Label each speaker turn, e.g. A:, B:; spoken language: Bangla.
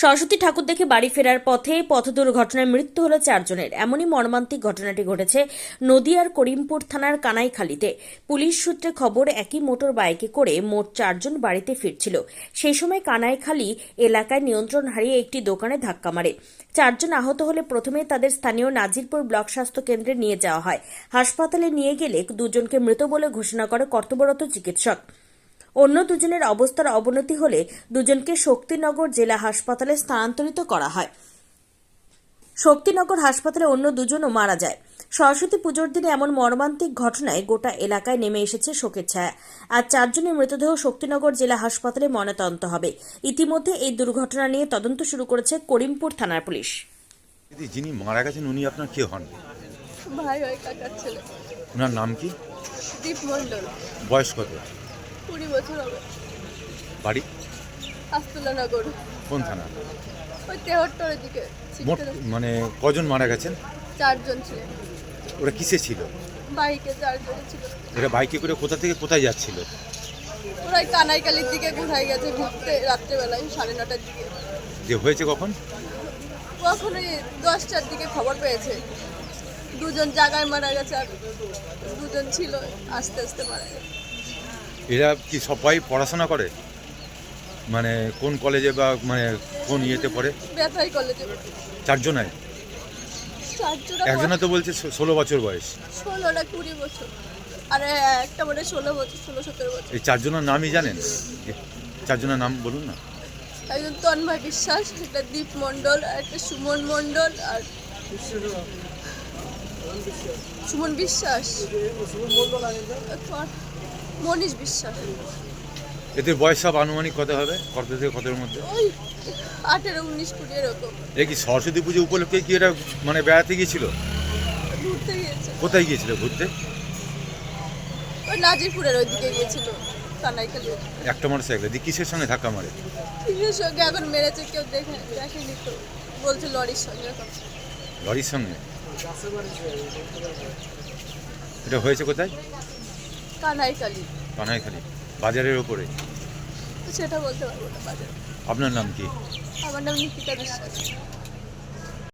A: সরস্বতী ঠাকুর দেখে বাড়ি ফেরার পথে পথ দুর্ঘটনায় মৃত্যু হলো 4 জনের। এমনই মর্মান্তিক ঘটনাটি ঘটেছে নদিয়ার করিমপুর থানার কানাইখালীতে। পুলিশ সূত্রে খবর, একই মোটর বাইকে করে মোট 4 জন বাড়িতে ফিরছিল। সেই সময় কানাইখালী এলাকায় নিয়ন্ত্রণ হারিয়ে একটি দোকানে ধাক্কা মারে। 4 জন আহত হলে প্রথমে তাদের স্থানীয় নাজিরপুর ব্লক স্বাস্থ্য কেন্দ্রে নিয়ে যাওয়া হয়। হাসপাতালে নিয়ে গেলে 2 জনকে মৃত বলে ঘোষণা করে কর্তব্যরত চিকিৎসক। অন্য 2 জনের অবস্থার অবনতি হলে 2 জনকে শক্তিনগর জেলা হাসপাতালে স্থানান্তরিত করা হয়। শক্তিনগর হাসপাতালে অন্য 2 জনও মারা যায়। সরস্বতী পুজোর দিনে এমন মর্মান্তিক ঘটনায় গোটা এলাকায় নেমে এসেছে শোকের ছায়া। আর 4 জনের মৃতদেহ শক্তিনগর জেলা হাসপাতালে ময়নাতদন্ত হবে। ইতিমধ্যে এই দুর্ঘটনা নিয়ে তদন্ত শুরু করেছে করিমপুর থানার পুলিশ।
B: যিনি মারা গেছেন উনি আপনার কে হন?
C: ভাই ওই কাকার ছেলে।
B: ওনার নাম কি?
C: দীপ মণ্ডল।
B: বয়স কত?
C: 20 বছর হবে।
B: বাড়ি?
C: আস্তুলানগর।
B: কোন থানা?
C: ওই তেহট্টরের দিকে।
B: মোট মানে কজন মারা গেছেন?
C: 4 জন ছিল।
B: ওরা কিসে ছিল?
C: বাইকে 4 জন ছিল।
B: এরা বাইকে করে কোথা থেকে কোথায় যাচ্ছিল?
C: ওরা ওই কানাইকালীর দিকে কোথায় গেছে ঘুরতে রাত্রেবেলায় 9:30টার দিকে।
B: যে হয়েছে কখন?
C: কখন ওই 10টার দিকে খবর পেয়েছে 2 জন জায়গায় মারা গেছে, আর 2 জন ছিল আস্তে আস্তে মারা গেছে।
B: এরা কি সবাই পড়াশোনা করে? মানে কোন কলেজে বা মানে কোন ইয়েতে পড়ে?
C: বেতাই কলেজে।
B: 4 জনায়?
C: 4 জন।
B: একজনা তো বলছে 16 বছর বয়স।
C: 16 না 20 বছর, আর একটা মানে 16 বছর, 16-17 বছর।
B: এই 4 জনের নামই জানেন? 4 জনের নাম বলুন না।
C: একজন তন্ময় বিশ্বাস, একটা দীপ মণ্ডল, একটা সুমন মণ্ডল, আর সুমন বিশ্বাস, মনীষ বিশ্বাস।
B: এদের বয়স সব আনুমানিক কত হবে? কত থেকে কতের মধ্যে?
C: ওই 18-19 এরকম।
B: এ কি সরস্বতী পুজো উপলক্ষে কি এরা মানে বেড়াতে গিয়েছিল?
C: ঘুরতে গিয়েছে।
B: কোথায় গিয়েছিল ঘুরতে?
C: ওই নাজিরপুরের ওইদিকে গিয়েছিল, কানাইখালী।
B: একটা মোটরসাইকেল দিয়ে কিসের সঙ্গে ধাক্কা মারে?
C: কিসের সঙ্গে এখন মেরেছে কেউ দেখেনি তো, বলছে লরির সঙ্গে।
B: লরির সঙ্গে? এটা হয়েছে কোথায়?
C: কানাইখালী।
B: কানাইখালী বাজারের ওপরে?
C: সেটা বলতে পারবো না বাজার।
B: আপনার নাম কি?
C: আমার নাম নিকিতা বিশ্বাস।